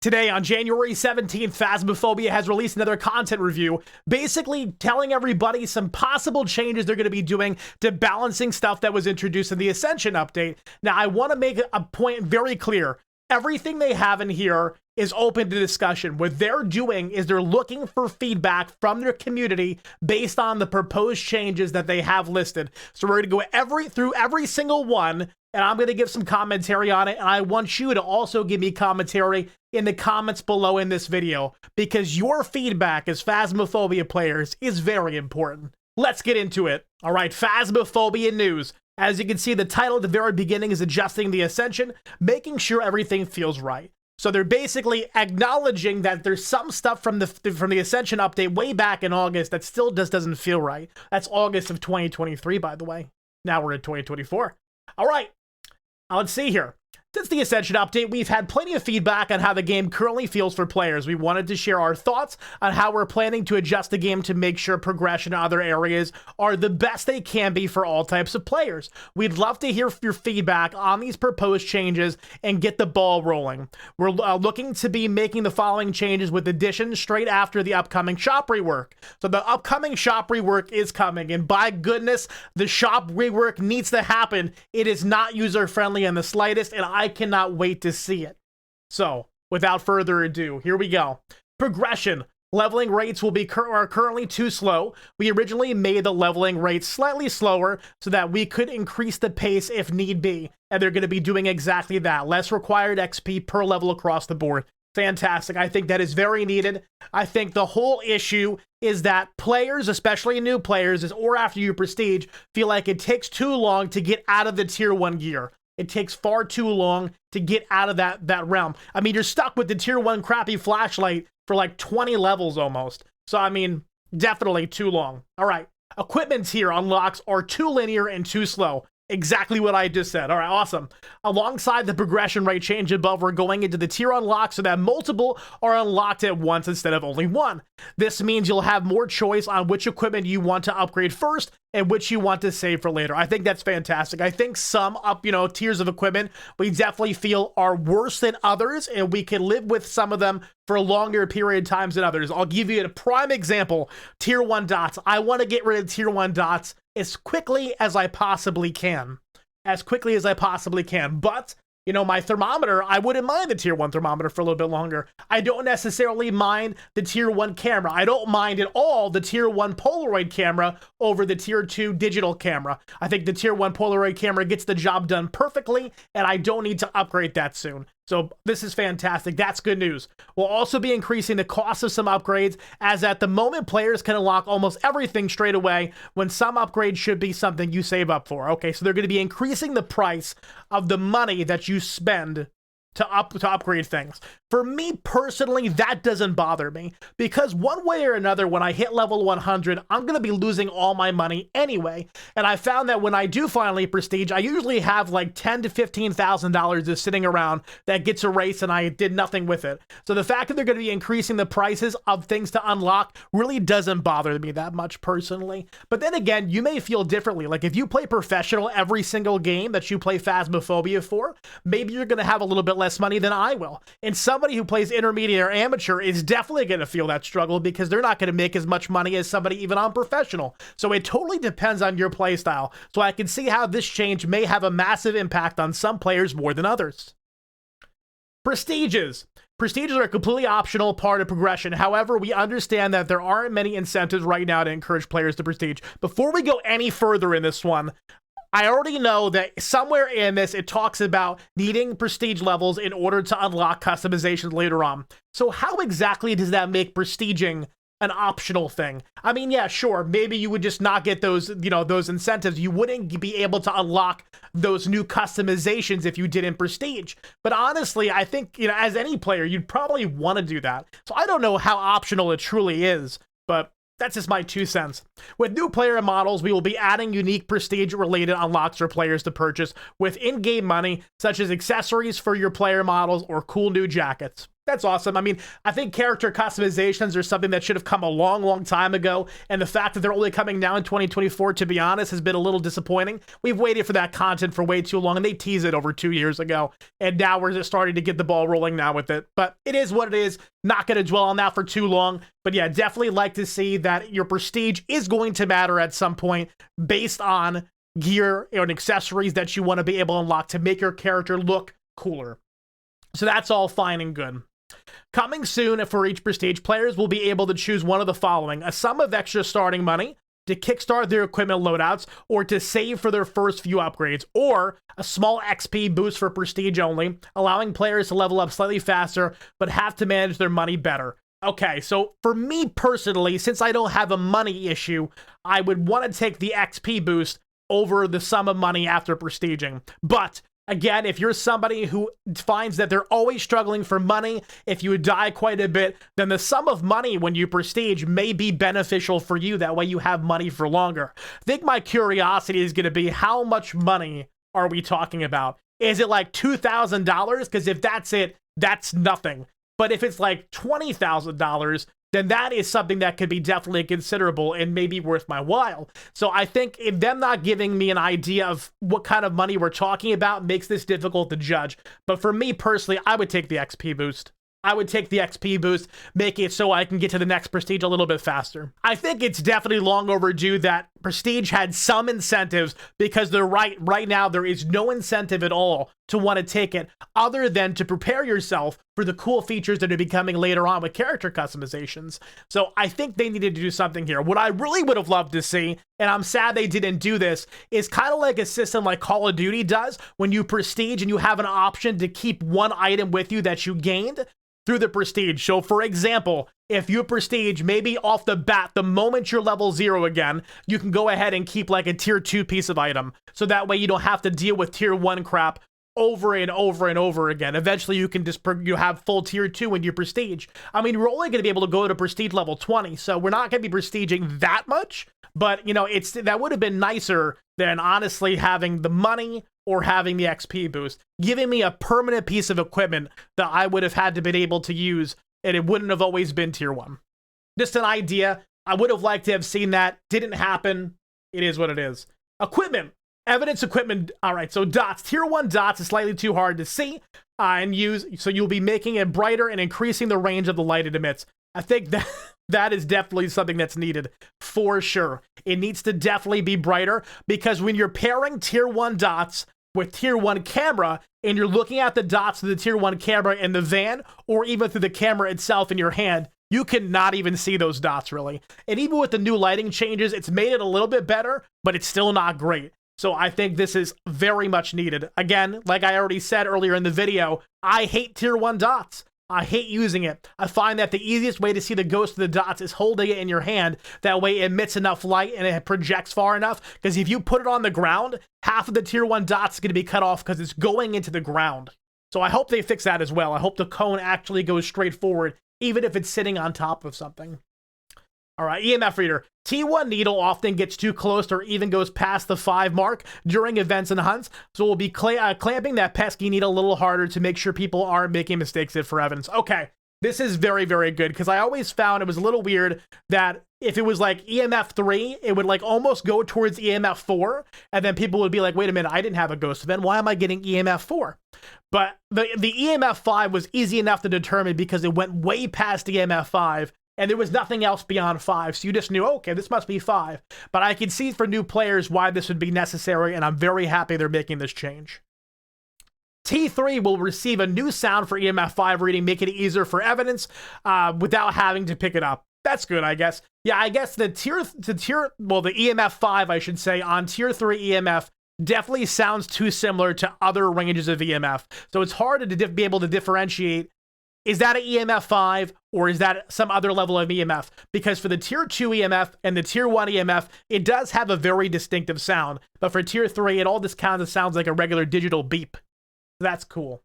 Today, on January 17th, Phasmophobia has released another content review, basically telling everybody some possible changes they're going to be doing to balancing stuff that was introduced in the Ascension update. Now, I want to make a point very clear. Everything they have in here is open to discussion. What they're doing is they're looking for feedback from their community based on the proposed changes that they have listed. So we're going to go through every single one, and I'm going to give some commentary on it, and I want you to also give me commentary in the comments below in this video, because your feedback as Phasmophobia players is very important. Let's get into it. All right, Phasmophobia news. As you can see, the title at the very beginning is adjusting the Ascension, making sure everything feels right. So they're basically acknowledging that there's some stuff from the Ascension update way back in August that still just doesn't feel right. That's August of 2023, by the way. Now we're in 2024. All right, let's see here. Since the Ascension update, we've had plenty of feedback on how the game currently feels for players. We wanted to share our thoughts on how we're planning to adjust the game to make sure progression in other areas are the best they can be for all types of players. We'd love to hear your feedback on these proposed changes and get the ball rolling. We're looking to be making the following changes with additions straight after the upcoming shop rework. So the upcoming shop rework is coming, and by goodness, the shop rework needs to happen. It is not user-friendly in the slightest, and I cannot wait to see it. So, without further ado, here we go. Progression. Leveling rates will be are currently too slow. We originally made the leveling rates slightly slower so that we could increase the pace if need be. And they're going to be doing exactly that. Less required XP per level across the board. Fantastic. I think that is very needed. I think the whole issue is that players, especially new players, or after you prestige, feel like it takes too long to get out of the tier 1 gear. It takes far too long to get out of that realm. I mean, you're stuck with the tier 1 crappy flashlight for like 20 levels almost. So, I mean, definitely too long. All right. Equipment tier unlocks are too linear and too slow. Exactly what I just said. All right, awesome. Alongside the progression rate change above, we're going into the tier unlock so that multiple are unlocked at once instead of only one. This means you'll have more choice on which equipment you want to upgrade first and which you want to save for later. I think that's fantastic. I think some tiers of equipment we definitely feel are worse than others, and we can live with some of them for a longer period of times than others. I'll give you a prime example. Tier 1 dots. I want to get rid of tier 1 dots as quickly as I possibly can. But, you know, my thermometer, I wouldn't mind the tier 1 thermometer for a little bit longer. I don't necessarily mind the tier 1 camera. I don't mind at all the tier 1 Polaroid camera over the tier 2 digital camera. I think the tier 1 Polaroid camera gets the job done perfectly, and I don't need to upgrade that soon. So this is fantastic. That's good news. We'll also be increasing the cost of some upgrades, as at the moment players can unlock almost everything straight away when some upgrades should be something you save up for. Okay, so they're going to be increasing the price of the money that you spend to upgrade things. For me personally, that doesn't bother me, because one way or another, when I hit level 100, I'm going to be losing all my money anyway. And I found that when I do finally prestige, I usually have like $10,000 to $15,000 just sitting around that gets erased and I did nothing with it. So the fact that they're going to be increasing the prices of things to unlock really doesn't bother me that much personally. But then again, you may feel differently. Like if you play professional every single game that you play Phasmophobia for, maybe you're going to have a little bit less money than I will. And somebody who plays intermediate or amateur is definitely going to feel that struggle, because they're not going to make as much money as somebody even on professional. So it totally depends on your play style. So I can see how this change may have a massive impact on some players more than others. Prestiges. Prestiges are a completely optional part of progression. However, we understand that there aren't many incentives right now to encourage players to prestige. Before we go any further in this one, I already know that somewhere in this, it talks about needing prestige levels in order to unlock customizations later on. So how exactly does that make prestiging an optional thing? I mean, yeah, sure, maybe you would just not get those, those incentives. You wouldn't be able to unlock those new customizations if you didn't prestige. But honestly, I think, as any player, you'd probably want to do that. So I don't know how optional it truly is, but that's just my 2 cents. With new player models, we will be adding unique prestige-related unlocks for players to purchase with in-game money, such as accessories for your player models or cool new jackets. That's awesome. I mean, I think character customizations are something that should have come a long, long time ago. And the fact that they're only coming now in 2024, to be honest, has been a little disappointing. We've waited for that content for way too long, and they teased it over 2 years ago. And now we're just starting to get the ball rolling now with it. But it is what it is. Not going to dwell on that for too long. But yeah, definitely like to see that your prestige is going to matter at some point based on gear and accessories that you want to be able to unlock to make your character look cooler. So that's all fine and good. Coming soon for each prestige, players will be able to choose one of the following: a sum of extra starting money to kickstart their equipment loadouts or to save for their first few upgrades, or a small XP boost for prestige only, allowing players to level up slightly faster but have to manage their money better. Okay, so for me personally, since I don't have a money issue, I would want to take the XP boost over the sum of money after prestiging. But again, if you're somebody who finds that they're always struggling for money, if you die quite a bit, then the sum of money when you prestige may be beneficial for you. That way you have money for longer. I think my curiosity is going to be, how much money are we talking about? Is it like $2,000? Because if that's it, that's nothing. But if it's like $20,000, then that is something that could be definitely considerable and maybe worth my while. So I think if them not giving me an idea of what kind of money we're talking about makes this difficult to judge. But for me personally, I would take the XP boost. I would take the XP boost, make it so I can get to the next prestige a little bit faster. I think it's definitely long overdue that prestige had some incentives, because they're right now there is no incentive at all to want to take it other than to prepare yourself for the cool features that are becoming later on with character customizations. So I think they needed to do something here. What I really would have loved to see, and I'm sad they didn't do this, is kind of like a system like Call of Duty does when you prestige and you have an option to keep one item with you that you gained through the prestige. So for example, if you prestige, maybe off the bat, the moment you're level 0 again, you can go ahead and keep like a tier 2 piece of item. So that way you don't have to deal with tier 1 crap over and over and over again. Eventually you can just you have full tier 2 when you prestige. I mean, we're only going to be able to go to prestige level 20, so we're not going to be prestiging that much, but you know, that would have been nicer than honestly having the money or having the XP boost, giving me a permanent piece of equipment that I would have had to been able to use, and it wouldn't have always been tier 1. Just an idea. I would have liked to have seen that. Didn't happen. It is what it is. Equipment. Evidence equipment. All right, so dots. Tier 1 dots is slightly too hard to see and use, so you'll be making it brighter and increasing the range of the light it emits. I think that is definitely something that's needed for sure. It needs to definitely be brighter, because when you're pairing tier 1 dots with tier 1 camera and you're looking at the dots of the tier 1 camera in the van, or even through the camera itself in your hand, you cannot even see those dots really. And even with the new lighting changes, it's made it a little bit better, but it's still not great. So I think this is very much needed. Again, like I already said earlier in the video, I hate tier 1 dots. I hate using it. I find that the easiest way to see the ghost of the dots is holding it in your hand. That way it emits enough light and it projects far enough. Because if you put it on the ground, half of the tier 1 dots is going to be cut off because it's going into the ground. So I hope they fix that as well. I hope the cone actually goes straight forward, even if it's sitting on top of something. All right, EMF reader. T1 needle often gets too close or even goes past the 5 mark during events and hunts, so we'll be clamping that pesky needle a little harder to make sure people aren't making mistakes for evidence. Okay, this is very, very good, because I always found it was a little weird that if it was like EMF 3, it would like almost go towards EMF 4, and then people would be like, wait a minute, I didn't have a ghost event, why am I getting EMF 4? But the EMF 5 was easy enough to determine because it went way past EMF 5, and there was nothing else beyond 5, so you just knew, okay, this must be 5. But I can see for new players why this would be necessary, and I'm very happy they're making this change. T3 will receive a new sound for EMF 5 reading, making it easier for evidence without having to pick it up. That's good, I guess. Yeah, I guess the EMF 5, I should say, on tier 3 EMF definitely sounds too similar to other ranges of EMF. So it's hard to be able to differentiate, is that an EMF 5 or is that some other level of EMF? Because for the tier 2 EMF and the tier 1 EMF, it does have a very distinctive sound. But for tier 3, it all just kind of sounds like a regular digital beep. That's cool.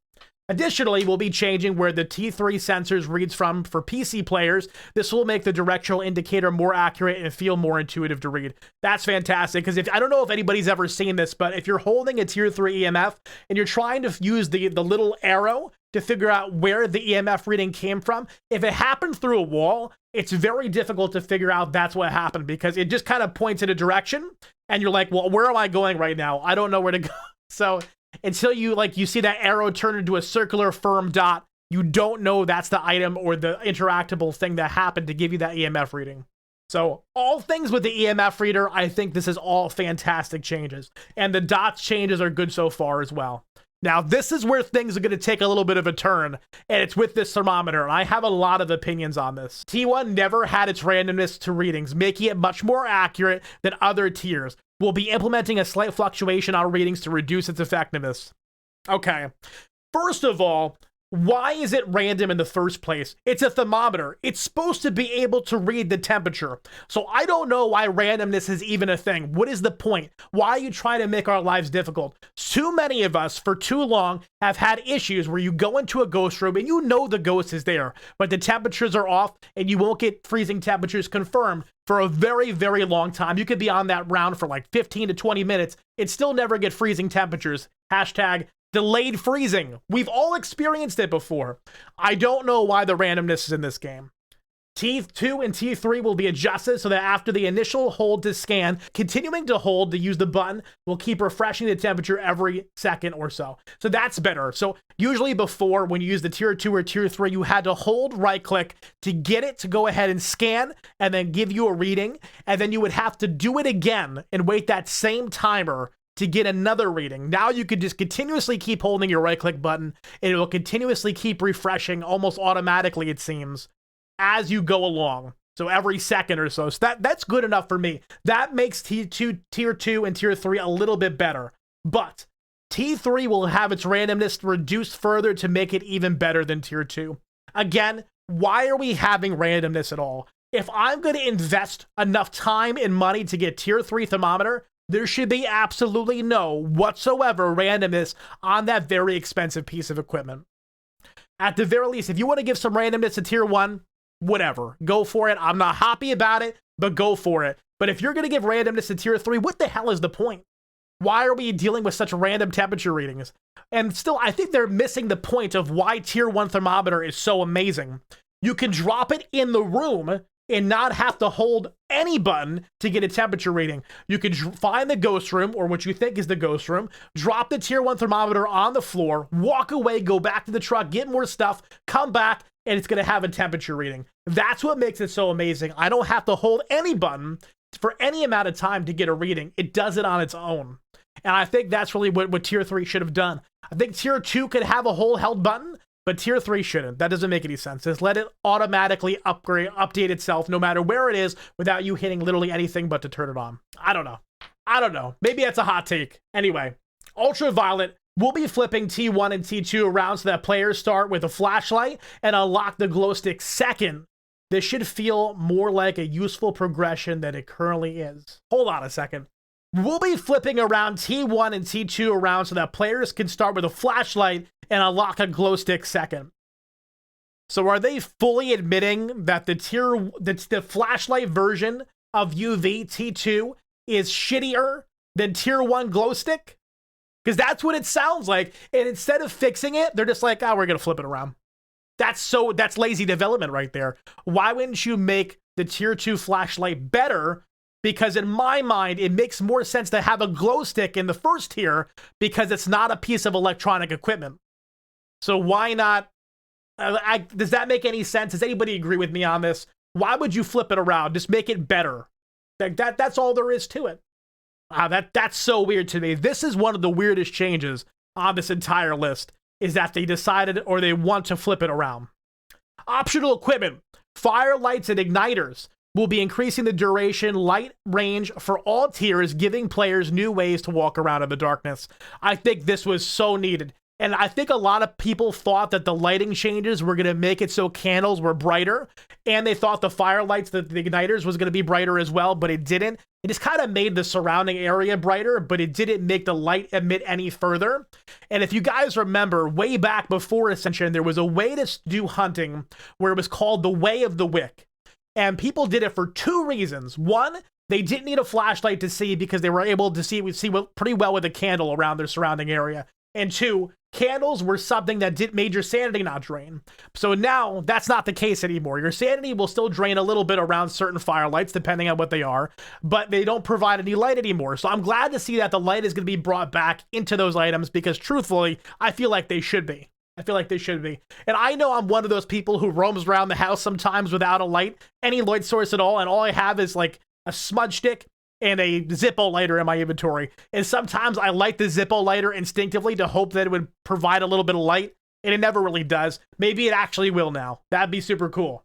Additionally, we'll be changing where the T3 sensors reads from for PC players. This will make the directional indicator more accurate and feel more intuitive to read. That's fantastic, because I don't know if anybody's ever seen this, but if you're holding a tier 3 EMF and you're trying to use the little arrow to figure out where the EMF reading came from. If it happened through a wall, it's very difficult to figure out that's what happened, because it just kind of points in a direction and you're like, well, where am I going right now? I don't know where to go. So until you see that arrow turn into a circular firm dot, you don't know that's the item or the interactable thing that happened to give you that EMF reading. So all things with the EMF reader, I think this is all fantastic changes. And the dots changes are good so far as well. Now, this is where things are going to take a little bit of a turn, and it's with this thermometer, and I have a lot of opinions on this. T1 never had its randomness to readings, making it much more accurate than other tiers. We'll be implementing a slight fluctuation on readings to reduce its effectiveness. Okay, first of all, why is it random in the first place? It's a thermometer. It's supposed to be able to read the temperature. So I don't know why randomness is even a thing. What is the point? Why are you trying to make our lives difficult? Too many of us, for too long, have had issues where you go into a ghost room and you know the ghost is there, but the temperatures are off and you won't get freezing temperatures confirmed for a very, very long time. You could be on that round for like 15 to 20 minutes and still never get freezing temperatures. Hashtag delayed freezing. We've all experienced it before. I don't know why the randomness is in this game. T2 and T3 will be adjusted so that after the initial hold to scan, continuing to hold to use the button will keep refreshing the temperature every second or so. So that's better. So usually before, when you use the tier 2 or tier 3, you had to hold right click to get it to go ahead and scan and then give you a reading. And then you would have to do it again and wait that same timer to get another reading. Now you could just continuously keep holding your right click button and it will continuously keep refreshing almost automatically, it seems, as you go along. So every second or so. So that's good enough for me. That makes tier 2 and tier 3 a little bit better. But T3 will have its randomness reduced further to make it even better than tier 2. Again, why are we having randomness at all? If I'm going to invest enough time and money to get tier 3 thermometer, there should be absolutely no whatsoever randomness on that very expensive piece of equipment. At the very least, if you want to give some randomness to tier 1, whatever, go for it. I'm not happy about it, but go for it. But if you're going to give randomness to tier 3, what the hell is the point? Why are we dealing with such random temperature readings? And still, I think they're missing the point of why tier 1 thermometer is so amazing. You can drop it in the room and not have to hold any button to get a temperature reading. You could find the ghost room, or what you think is the ghost room, drop the tier 1 thermometer on the floor, walk away, go back to the truck, get more stuff, come back, and it's going to have a temperature reading. That's what makes it so amazing. I don't have to hold any button for any amount of time to get a reading. It does it on its own. And I think that's really what tier 3 should have done. I think tier 2 could have a whole held button, but tier 3 shouldn't. That doesn't make any sense. Just let it automatically update itself no matter where it is without you hitting literally anything but to turn it on. I don't know. Maybe that's a hot take. Anyway, Ultraviolet will be flipping T1 and T2 around so that players start with a flashlight and unlock the glow stick second. This should feel more like a useful progression than it currently is. Hold on a second. We'll be flipping around T1 and T2 around so that players can start with a flashlight and unlock a glow stick second. So are they fully admitting that the flashlight version of UV T2 is shittier than tier 1 glow stick? Because that's what it sounds like. And instead of fixing it, they're just like, oh, we're going to flip it around. That's lazy development right there. Why wouldn't you make the tier 2 flashlight better? Because in my mind, it makes more sense to have a glow stick in the first tier because it's not a piece of electronic equipment. So why not? Does that make any sense? Does anybody agree with me on this? Why would you flip it around? Just make it better. That's all there is to it. That's so weird to me. This is one of the weirdest changes on this entire list, is that they decided or they want to flip it around. Optional equipment, fire lights and igniters will be increasing the duration light range for all tiers, giving players new ways to walk around in the darkness. I think this was so needed. And I think a lot of people thought that the lighting changes were going to make it so candles were brighter. And they thought the fire lights, the igniters, was going to be brighter as well, but it didn't. It just kind of made the surrounding area brighter, but it didn't make the light emit any further. And if you guys remember, way back before Ascension, there was a way to do hunting where it was called the Way of the Wick. And people did it for two reasons. One, they didn't need a flashlight to see because they were able to see pretty well with a candle around their surrounding area. And 2, candles were something that made your sanity not drain. So now that's not the case anymore. Your sanity will still drain a little bit around certain firelights, depending on what they are, but they don't provide any light anymore. So I'm glad to see that the light is going to be brought back into those items, because truthfully, I feel like they should be. And I know I'm one of those people who roams around the house sometimes without a light, any light source at all, and all I have is like a smudge stick and a Zippo lighter in my inventory. And sometimes I light the Zippo lighter instinctively to hope that it would provide a little bit of light, and it never really does. Maybe it actually will now. That'd be super cool.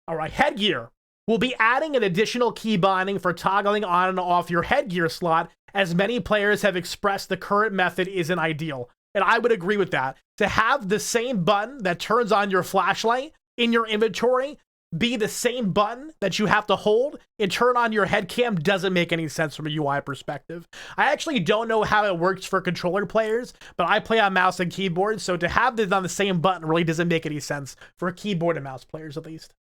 All right, headgear. We'll be adding an additional key binding for toggling on and off your headgear slot, as many players have expressed the current method isn't ideal. And I would agree with that. To have the same button that turns on your flashlight in your inventory be the same button that you have to hold and turn on your head cam doesn't make any sense from a UI perspective. I actually don't know how it works for controller players, but I play on mouse and keyboard, so to have this on the same button really doesn't make any sense for keyboard and mouse players, at least.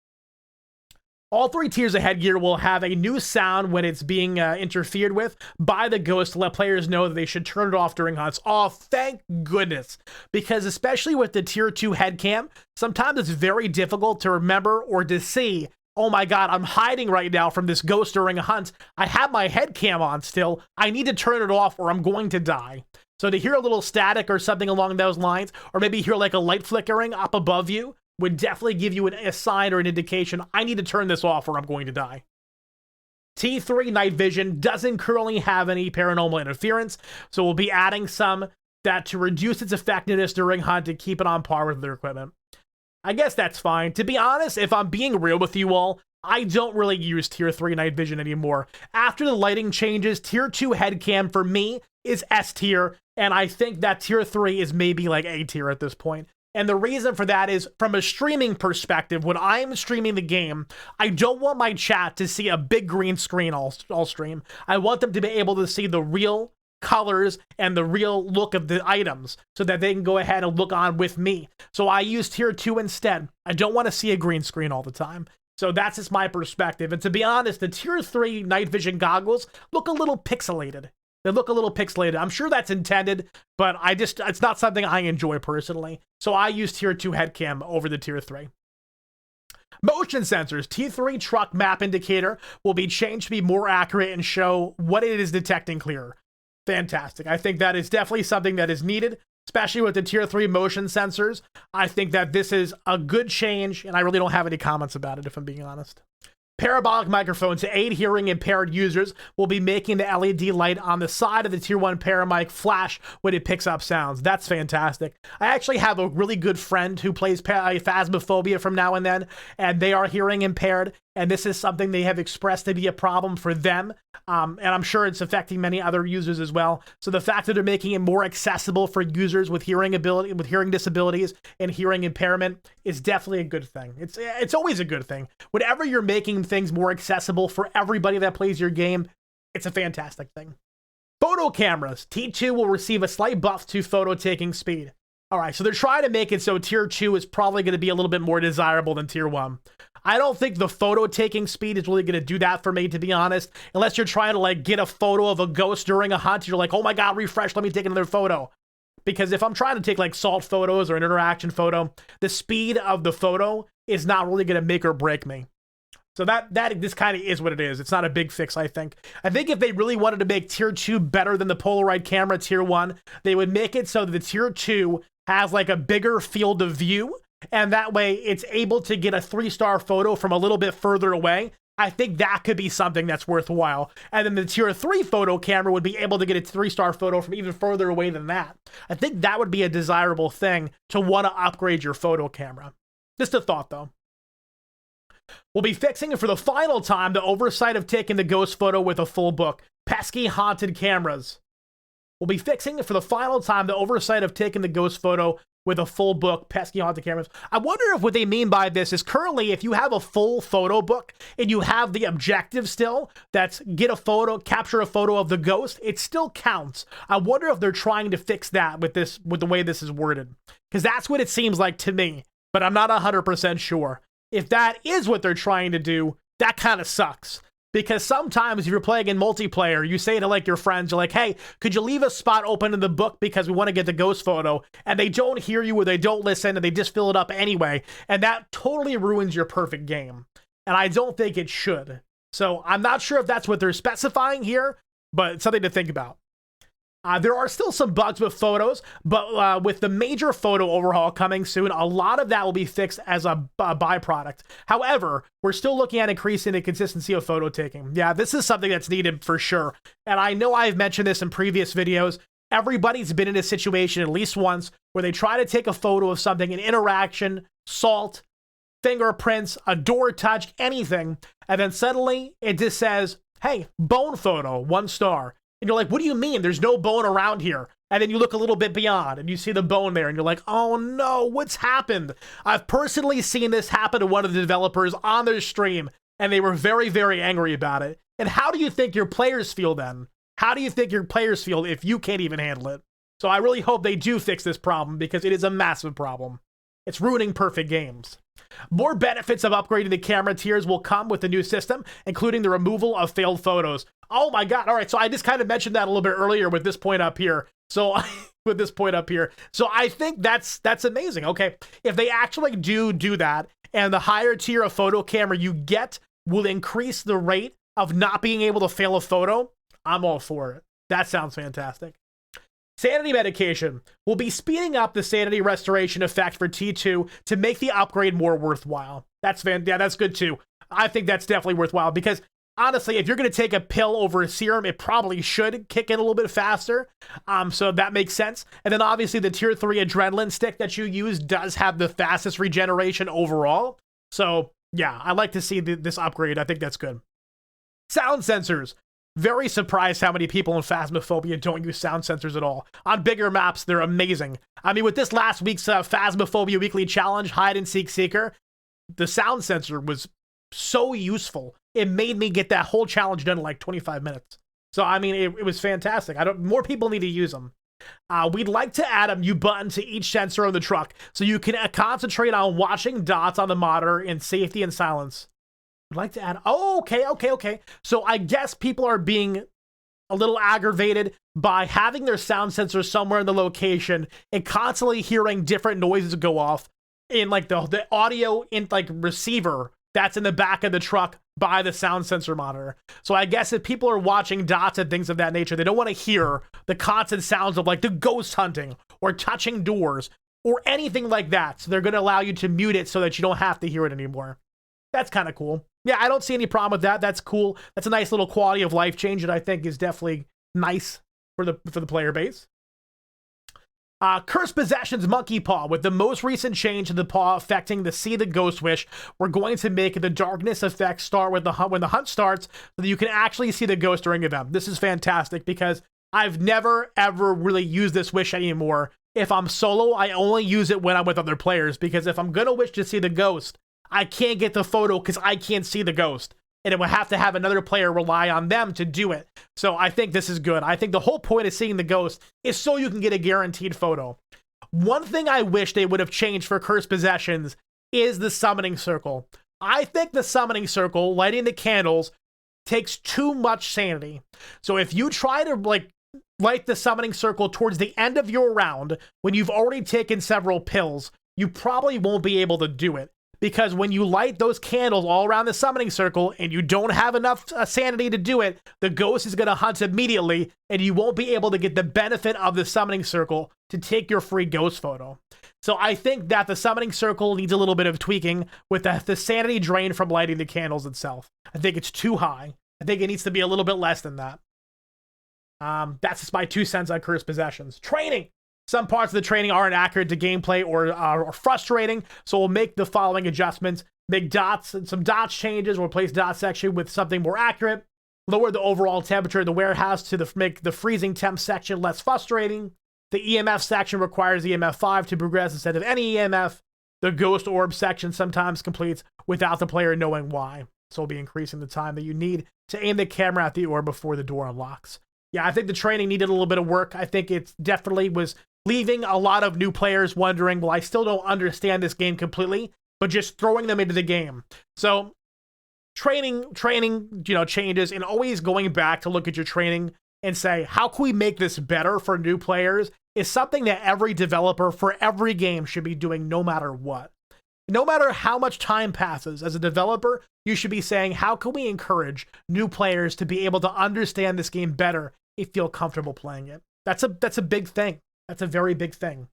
All 3 tiers of headgear will have a new sound when it's being interfered with by the ghost to let players know that they should turn it off during hunts. Oh, thank goodness. Because especially with the tier 2 head cam, sometimes it's very difficult to remember or to see, oh my god, I'm hiding right now from this ghost during a hunt. I have my head cam on still. I need to turn it off or I'm going to die. So to hear a little static or something along those lines, or maybe hear like a light flickering up above you, would definitely give you a sign or an indication, I need to turn this off or I'm going to die. T3 Night Vision doesn't currently have any paranormal interference, so we'll be adding some that to reduce its effectiveness during hunt to keep it on par with their equipment. I guess that's fine. To be honest, if I'm being real with you all, I don't really use Tier 3 Night Vision anymore. After the lighting changes, Tier 2 head cam for me is S tier, and I think that Tier 3 is maybe like A tier at this point. And the reason for that is, from a streaming perspective, when I'm streaming the game, I don't want my chat to see a big green screen all stream. I want them to be able to see the real colors and the real look of the items so that they can go ahead and look on with me. So I use Tier 2 instead. I don't want to see a green screen all the time. So that's just my perspective. And to be honest, the Tier 3 night vision goggles look a little pixelated. They look a little pixelated. I'm sure that's intended, but it's not something I enjoy personally. So I use Tier 2 headcam over the Tier 3. Motion sensors. T3 truck map indicator will be changed to be more accurate and show what it is detecting clearer. Fantastic. I think that is definitely something that is needed, especially with the Tier 3 motion sensors. I think that this is a good change, and I really don't have any comments about it, if I'm being honest. Parabolic microphone to aid hearing impaired users will be making the LED light on the side of the Tier 1 Paramic flash when it picks up sounds. That's fantastic. I actually have a really good friend who plays Phasmophobia from now and then, and they are hearing impaired, and this is something they have expressed to be a problem for them, and I'm sure it's affecting many other users as well. So the fact that they're making it more accessible for users with hearing disabilities and hearing impairment is definitely a good thing. It's always a good thing. Whenever you're making things more accessible for everybody that plays your game, it's a fantastic thing. Photo cameras. T2 will receive a slight buff to photo taking speed. All right, so they're trying to make it so Tier 2 is probably going to be a little bit more desirable than Tier 1. I don't think the photo taking speed is really going to do that for me, to be honest, unless you're trying to like get a photo of a ghost during a hunt. You're like, oh my god, refresh, let me take another photo. Because if I'm trying to take like salt photos or an interaction photo, the speed of the photo is not really going to make or break me. So this kind of is what it is. It's not a big fix, I think. I think if they really wanted to make Tier 2 better than the Polaroid camera Tier 1, they would make it so that the Tier 2 has like a bigger field of view, and that way it's able to get a 3-star photo from a little bit further away. I think that could be something that's worthwhile. And then the Tier 3 photo camera would be able to get a 3-star photo from even further away than that. I think that would be a desirable thing to want to upgrade your photo camera. Just a thought, though. We'll be fixing it for the final time the oversight of taking the ghost photo with a full book. Pesky haunted cameras. We'll be fixing it for the final time the oversight of taking the ghost photo with a full book. Pesky haunted cameras. I wonder if what they mean by this is currently if you have a full photo book and you have the objective still, that's capture a photo of the ghost, it still counts. I wonder if they're trying to fix that with the way this is worded. Because that's what it seems like to me, but I'm not 100% sure. If that is what they're trying to do, that kind of sucks. Because sometimes if you're playing in multiplayer, you say to like your friends, you're like, hey, could you leave a spot open in the book because we want to get the ghost photo? And they don't hear you or they don't listen and they just fill it up anyway. And that totally ruins your perfect game. And I don't think it should. So I'm not sure if that's what they're specifying here, but it's something to think about. There are still some bugs with photos, but with the major photo overhaul coming soon, a lot of that will be fixed as a byproduct. However, we're still looking at increasing the consistency of photo taking. Yeah, this is something that's needed for sure. And I know I've mentioned this in previous videos. Everybody's been in a situation at least once where they try to take a photo of something, an interaction, salt, fingerprints, a door touch, anything, and then suddenly it just says, hey, bone photo, 1 star. And you're like, what do you mean? There's no bone around here. And then you look a little bit beyond and you see the bone there and you're like, oh no, what's happened? I've personally seen this happen to one of the developers on their stream and they were very, very angry about it. And how do you think your players feel then? How do you think your players feel if you can't even handle it? So I really hope they do fix this problem because it is a massive problem. It's ruining perfect games. More benefits of upgrading the camera tiers will come with the new system, including the removal of failed photos. Oh my god, all right, so I just kind of mentioned that a little bit earlier with this point up here. So So I think that's amazing. Okay, if they actually do that, and the higher tier of photo camera you get will increase the rate of not being able to fail a photo, I'm all for it. That sounds fantastic. Sanity medication will be speeding up the sanity restoration effect for T2 to make the upgrade more worthwhile. That's good too. I think that's definitely worthwhile because honestly, if you're going to take a pill over a serum, it probably should kick in a little bit faster. So that makes sense. And then obviously the tier 3 adrenaline stick that you use does have the fastest regeneration overall. So yeah, I like to see this upgrade. I think that's good. Sound sensors. Very surprised how many people in Phasmophobia don't use sound sensors at all. On bigger maps, they're amazing. I mean, with this last week's Phasmophobia Weekly Challenge, Hide and Seek Seeker, the sound sensor was so useful. It made me get that whole challenge done in like 25 minutes. So, I mean, it was fantastic. More people need to use them. We'd like to add a new button to each sensor on the truck so you can concentrate on watching dots on the monitor in safety and silence. I'd like to add, okay. So I guess people are being a little aggravated by having their sound sensor somewhere in the location and constantly hearing different noises go off in like the audio in like receiver that's in the back of the truck by the sound sensor monitor. So I guess if people are watching dots and things of that nature, they don't want to hear the constant sounds of like the ghost hunting or touching doors or anything like that. So they're going to allow you to mute it so that you don't have to hear it anymore. That's kind of cool. Yeah, I don't see any problem with that. That's cool. That's a nice little quality of life change that I think is definitely nice for the player base. Cursed Possessions Monkey Paw. With the most recent change to the paw affecting the See the Ghost Wish, we're going to make the darkness effect start with the hunt when the hunt starts so that you can actually see the ghost during event. This is fantastic because I've never ever really used this wish anymore. If I'm solo, I only use it when I'm with other players because if I'm gonna wish to see the ghost, I can't get the photo because I can't see the ghost. And it would have to have another player rely on them to do it. So I think this is good. I think the whole point of seeing the ghost is so you can get a guaranteed photo. One thing I wish they would have changed for Cursed Possessions is the summoning circle. I think the summoning circle, lighting the candles, takes too much sanity. So if you try to light the summoning circle towards the end of your round, when you've already taken several pills, you probably won't be able to do it. Because when you light those candles all around the summoning circle and you don't have enough sanity to do it, the ghost is going to hunt immediately and you won't be able to get the benefit of the summoning circle to take your free ghost photo. So I think that the summoning circle needs a little bit of tweaking with the sanity drain from lighting the candles itself. I think it's too high. I think it needs to be a little bit less than that. That's just my 2 cents on Cursed Possessions. Training! Some parts of the training aren't accurate to gameplay or are frustrating, so we'll make the following adjustments. Make dots and some dots changes. We'll replace dot section with something more accurate. Lower the overall temperature of the warehouse to make the freezing temp section less frustrating. The EMF section requires EMF 5 to progress instead of any EMF. The ghost orb section sometimes completes without the player knowing why. So we'll be increasing the time that you need to aim the camera at the orb before the door unlocks. Yeah, I think the training needed a little bit of work. I think it definitely was leaving a lot of new players wondering, well, I still don't understand this game completely, but just throwing them into the game. So training, changes, and always going back to look at your training and say, how can we make this better for new players, is something that every developer for every game should be doing no matter what. No matter how much time passes, as a developer, you should be saying, how can we encourage new players to be able to understand this game better and feel comfortable playing it? That's a big thing. That's a very big thing.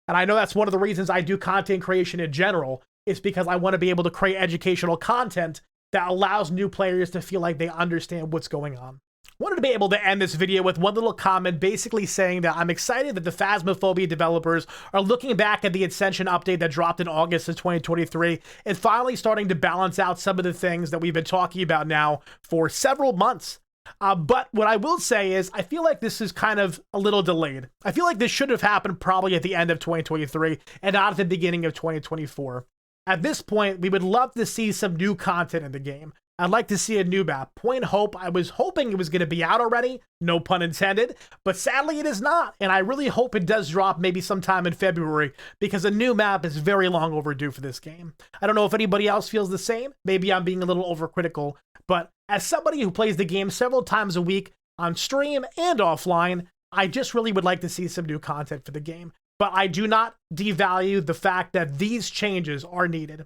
And I know that's one of the reasons I do content creation in general, is because I want to be able to create educational content that allows new players to feel like they understand what's going on. Wanted to be able to end this video with one little comment basically saying that I'm excited that the Phasmophobia developers are looking back at the Ascension update that dropped in August of 2023 and finally starting to balance out some of the things that we've been talking about now for several months. But what I will say is I feel like this is kind of a little delayed. I feel like this should have happened probably at the end of 2023 and not at the beginning of 2024. At this point, we would love to see some new content in the game. I'd like to see a new map. Point Hope, I was hoping it was going to be out already, no pun intended, but sadly it is not, and I really hope it does drop maybe sometime in February, because a new map is very long overdue for this game. I don't know if anybody else feels the same. Maybe I'm being a little overcritical, but as somebody who plays the game several times a week on stream and offline, I just really would like to see some new content for the game. But I do not devalue the fact that these changes are needed.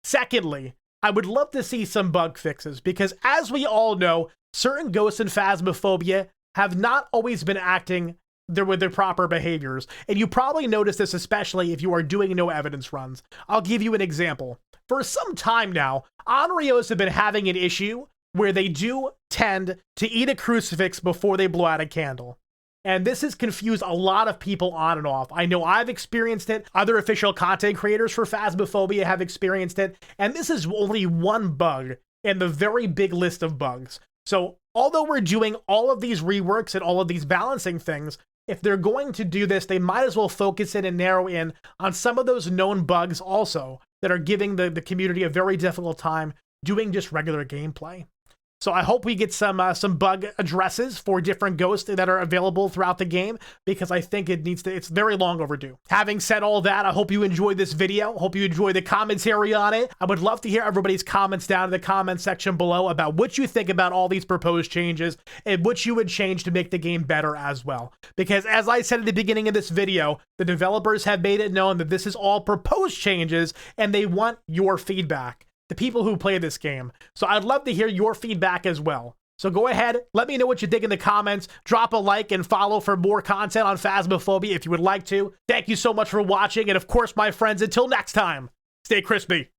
Secondly, I would love to see some bug fixes, because as we all know, certain ghosts in Phasmophobia have not always been acting with their proper behaviors. And you probably noticed this, especially if you are doing no evidence runs. I'll give you an example. For some time now, Onryos have been having an issue where they do tend to eat a crucifix before they blow out a candle. And this has confused a lot of people on and off. I know I've experienced it. Other official content creators for Phasmophobia have experienced it. And this is only one bug in the very big list of bugs. So although we're doing all of these reworks and all of these balancing things, if they're going to do this, they might as well focus in and narrow in on some of those known bugs also that are giving the community a very difficult time doing just regular gameplay. So I hope we get some bug addresses for different ghosts that are available throughout the game, because I think it's very long overdue. Having said all that, I hope you enjoyed this video. Hope you enjoyed the commentary on it. I would love to hear everybody's comments down in the comment section below about what you think about all these proposed changes and what you would change to make the game better as well. Because as I said at the beginning of this video, the developers have made it known that this is all proposed changes and they want your feedback. The people who play this game. So I'd love to hear your feedback as well. So go ahead, let me know what you think in the comments. Drop a like and follow for more content on Phasmophobia if you would like to. Thank you so much for watching. And of course, my friends, until next time, stay crispy.